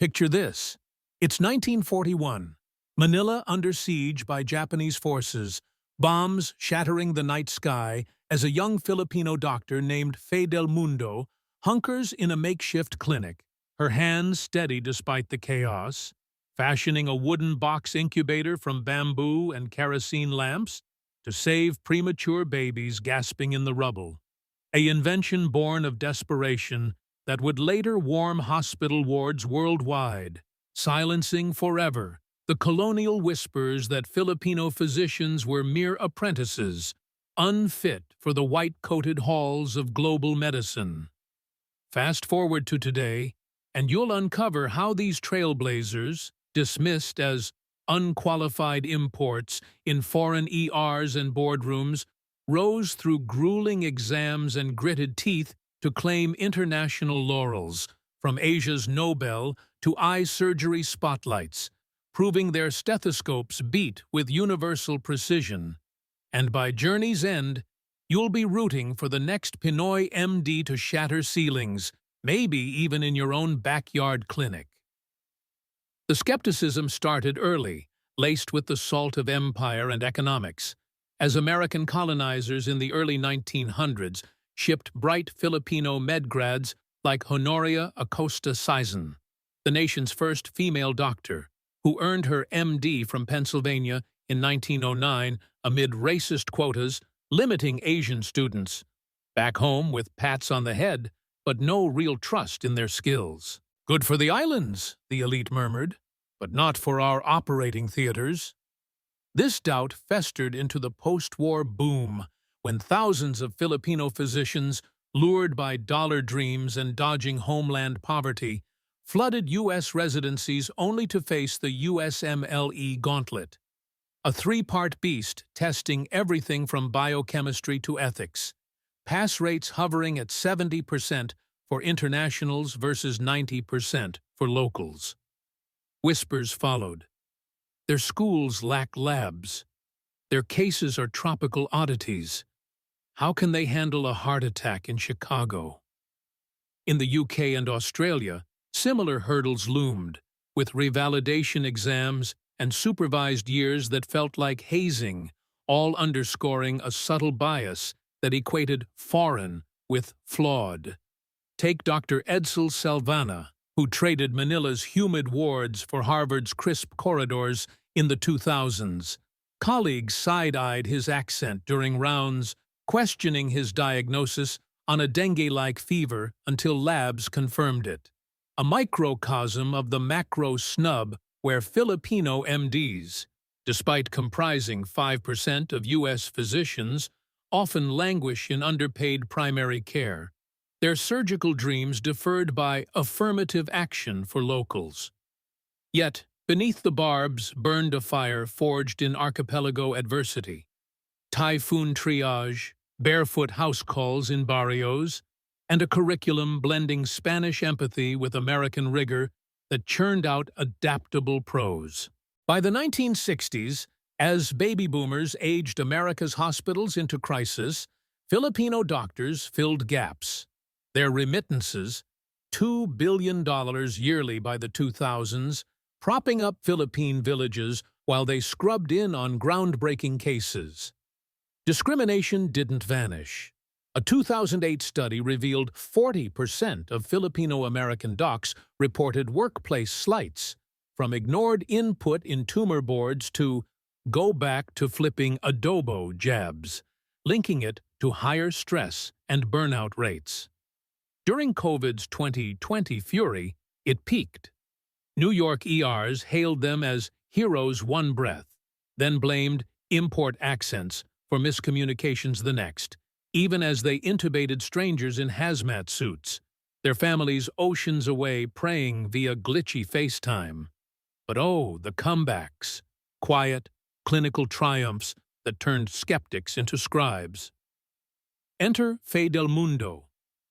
Picture this. It's 1941. Manila under siege by Japanese forces, bombs shattering the night sky as a young Filipino doctor named Fe del Mundo hunkers in a makeshift clinic, her hands steady despite the chaos, fashioning a wooden box incubator from bamboo and kerosene lamps to save premature babies gasping in the rubble. An invention born of desperation that would later warm hospital wards worldwide, silencing forever the colonial whispers that Filipino physicians were mere apprentices, unfit for the white-coated halls of global medicine. Fast forward to today, and you'll uncover how these trailblazers, dismissed as unqualified imports in foreign ERs and boardrooms, rose through grueling exams and gritted teeth to claim international laurels, from Asia's Nobel to eye surgery spotlights, proving their stethoscopes beat with universal precision. And by journey's end, you'll be rooting for the next Pinoy MD to shatter ceilings, maybe even in your own backyard clinic. The skepticism started early, laced with the salt of empire and economics, as American colonizers in the early 1900s shipped bright Filipino medgrads like Honoria Acosta Sison, the nation's first female doctor, who earned her MD from Pennsylvania in 1909 amid racist quotas limiting Asian students, back home with pats on the head, but no real trust in their skills. "Good for the islands," the elite murmured, "but not for our operating theaters." This doubt festered into the post-war boom, when thousands of Filipino physicians, lured by dollar dreams and dodging homeland poverty, flooded U.S. residencies only to face the USMLE gauntlet, a three-part beast testing everything from biochemistry to ethics, pass rates hovering at 70% for internationals versus 90% for locals. Whispers followed. Their schools lack labs. Their cases are tropical oddities. How can they handle a heart attack in Chicago? In the UK and Australia, similar hurdles loomed, with revalidation exams and supervised years that felt like hazing, all underscoring a subtle bias that equated foreign with flawed. Take Dr. Edsel Salvana, who traded Manila's humid wards for Harvard's crisp corridors in the 2000s. Colleagues side-eyed his accent during rounds, questioning his diagnosis on a dengue-like fever until labs confirmed it. A microcosm of the macro snub where Filipino MDs, despite comprising 5% of U.S. physicians, often languish in underpaid primary care, their surgical dreams deferred by affirmative action for locals. Yet, beneath the barbs burned a fire forged in archipelago adversity. Typhoon triage, barefoot house calls in barrios, and a curriculum blending Spanish empathy with American rigor that churned out adaptable prose. By the 1960s, as baby boomers aged America's hospitals into crisis, Filipino doctors filled gaps. Their remittances, $2 billion yearly by the 2000s, propping up Philippine villages while they scrubbed in on groundbreaking cases. Discrimination didn't vanish. A 2008 study revealed 40% of Filipino-American docs reported workplace slights, from ignored input in tumor boards to go back to flipping adobo jabs, linking it to higher stress and burnout rates. During COVID's 2020 fury, it peaked. New York ERs hailed them as heroes one breath, then blamed import accents for miscommunications the next, even as they intubated strangers in hazmat suits, their families oceans away praying via glitchy FaceTime. But oh, the comebacks, quiet, clinical triumphs that turned skeptics into scribes. Enter Fe del Mundo,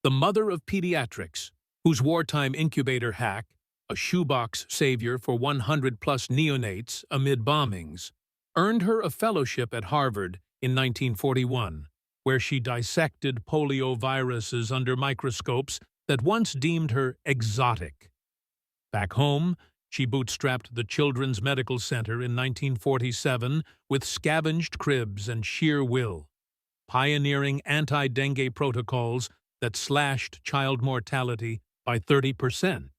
the mother of pediatrics, whose wartime incubator hack, a shoebox savior for 100-plus neonates amid bombings, earned her a fellowship at Harvard in 1941, where she dissected polio viruses under microscopes that once deemed her exotic. Back home, she bootstrapped the Children's Medical Center in 1947 with scavenged cribs and sheer will, pioneering anti-dengue protocols that slashed child mortality by 30%,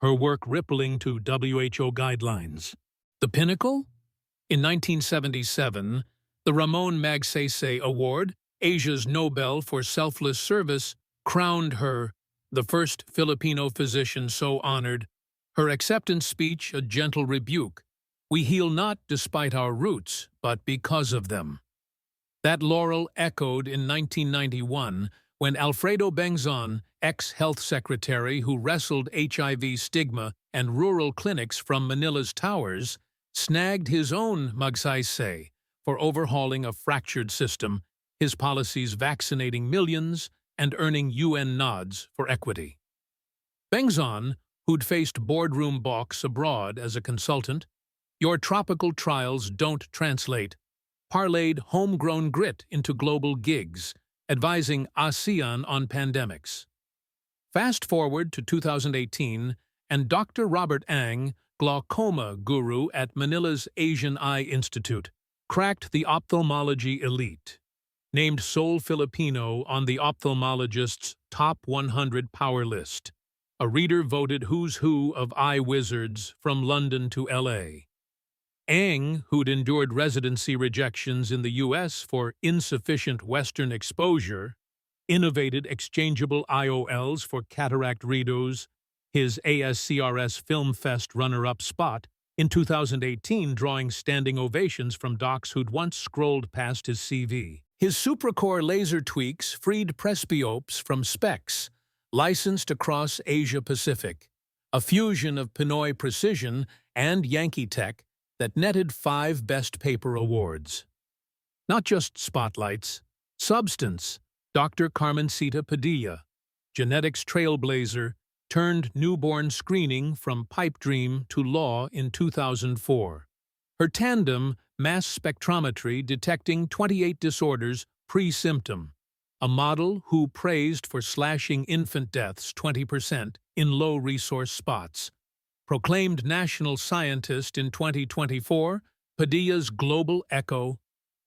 her work rippling to WHO guidelines. The pinnacle? In 1977, the Ramon Magsaysay Award, Asia's Nobel for Selfless Service, crowned her the first Filipino physician so honored. Her acceptance speech a gentle rebuke. We heal not despite our roots, but because of them. That laurel echoed in 1991 when Alfredo Bengzon, ex-health secretary who wrestled HIV stigma and rural clinics from Manila's towers, snagged his own Magsaysay for overhauling a fractured system, his policies vaccinating millions and earning UN nods for equity. Bengzon, who'd faced boardroom balks abroad as a consultant, "Your tropical trials don't translate," parlayed homegrown grit into global gigs, advising ASEAN on pandemics. Fast forward to 2018, and Dr. Robert Ang, glaucoma guru at Manila's Asian Eye Institute, cracked the ophthalmology elite. Named sole Filipino on the ophthalmologist's top 100 power list. A reader-voted who's who of eye wizards from London to LA. Ang, who'd endured residency rejections in the US for insufficient Western exposure, innovated exchangeable IOLs for cataract redos, his ASCRS Film Fest runner-up spot, in 2018 drawing standing ovations from docs who'd once scrolled past his CV. His supracore laser tweaks freed presbyopes from specs, licensed across Asia-Pacific, a fusion of Pinoy precision and Yankee tech that netted 5 Best Paper awards. Not just spotlights, substance. Dr. Carmencita Padilla, genetics trailblazer, turned newborn screening from pipe dream to law in 2004. Her tandem, mass spectrometry detecting 28 disorders pre-symptom, a model who praised for slashing infant deaths 20% in low-resource spots. Proclaimed national scientist in 2024, Padilla's Global Echo,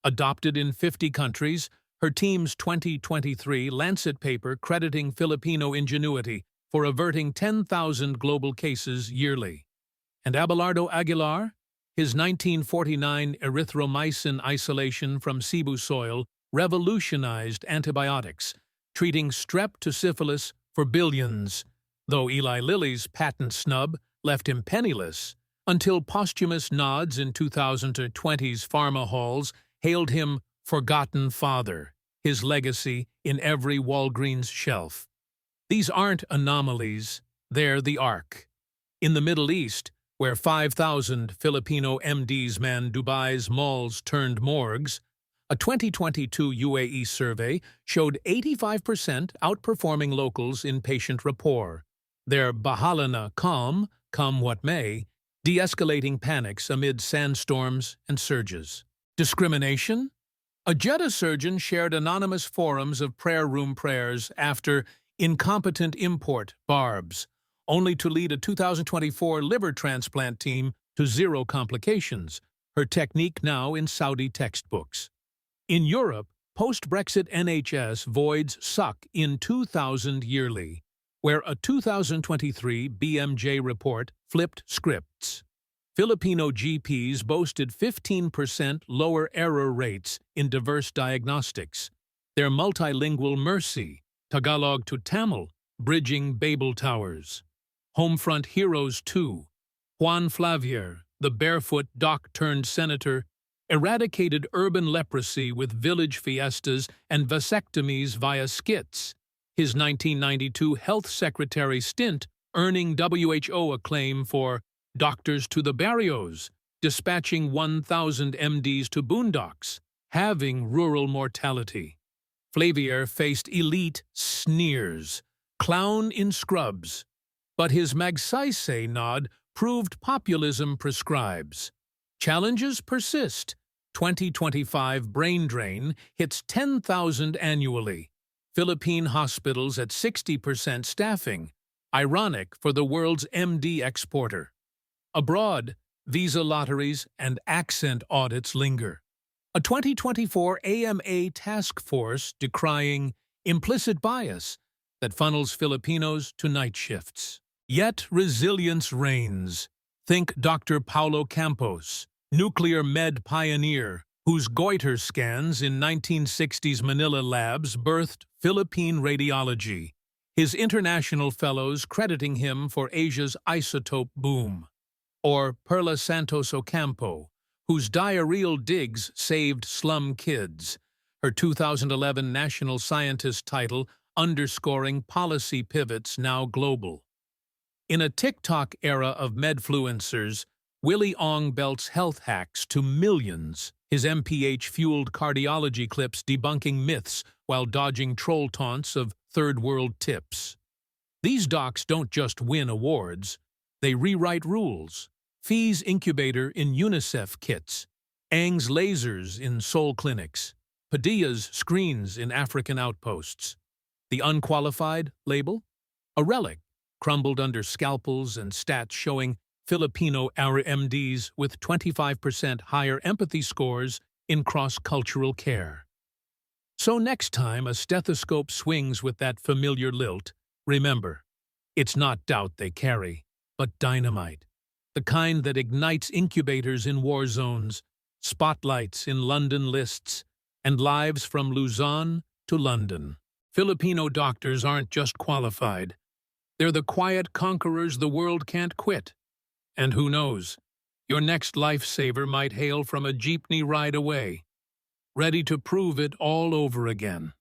adopted in 50 countries, her team's 2023 Lancet paper crediting Filipino ingenuity for averting 10,000 global cases yearly. And Abelardo Aguilar? His 1949 erythromycin isolation from Cebu soil revolutionized antibiotics, treating strep to syphilis for billions, though Eli Lilly's patent snub left him penniless, until posthumous nods in 2020's pharma halls hailed him forgotten father, his legacy in every Walgreens shelf. These aren't anomalies, they're the arc. In the Middle East, where 5,000 Filipino MDs man Dubai's malls turned morgues, a 2022 UAE survey showed 85% outperforming locals in patient rapport. Their bahala na calm, come what may, de-escalating panics amid sandstorms and surges. Discrimination? A Jeddah surgeon shared anonymous forums of prayer room prayers after incompetent import barbs, only to lead a 2024 liver transplant team to 0 complications, her technique now in Saudi textbooks. In Europe, post-Brexit NHS voids suck in 2,000 yearly, where a 2023 BMJ report flipped scripts. Filipino GPs boasted 15% lower error rates in diverse diagnostics. Their multilingual mercy, Tagalog to Tamil, bridging Babel Towers. Homefront heroes too. Juan Flavier, the barefoot doc-turned-senator, eradicated urban leprosy with village fiestas and vasectomies via skits. His 1992 health secretary stint earning WHO acclaim for Doctors to the Barrios, dispatching 1,000 MDs to boondocks, halving rural mortality. Flavier faced elite sneers, clown in scrubs, but his Magsaysay nod proved populism prescribes. Challenges persist. 2025 brain drain hits 10,000 annually. Philippine hospitals at 60% staffing. Ironic for the world's MD exporter. Abroad, visa lotteries and accent audits linger. A 2024 AMA task force decrying implicit bias that funnels Filipinos to night shifts. Yet resilience reigns. Think Dr. Paulo Campos, nuclear med pioneer, whose goiter scans in 1960s Manila labs birthed Philippine radiology, his international fellows crediting him for Asia's isotope boom. Or Perla Santos Ocampo, whose diarrheal digs saved slum kids, her 2011 National Scientist title underscoring policy pivots now global. In a TikTok era of medfluencers, Willie Ong belts health hacks to millions, his MPH-fueled cardiology clips debunking myths while dodging troll taunts of third-world tips. These docs don't just win awards, they rewrite rules. Fee's incubator in UNICEF kits, Ang's lasers in Seoul clinics, Padilla's screens in African outposts. The unqualified label? A relic, crumbled under scalpels and stats showing Filipino RMDs with 25% higher empathy scores in cross-cultural care. So next time a stethoscope swings with that familiar lilt, remember, it's not doubt they carry, but dynamite. The kind that ignites incubators in war zones, spotlights in London lists, and lives from Luzon to London. Filipino doctors aren't just qualified. They're the quiet conquerors the world can't quit. And who knows, your next lifesaver might hail from a jeepney ride away, ready to prove it all over again.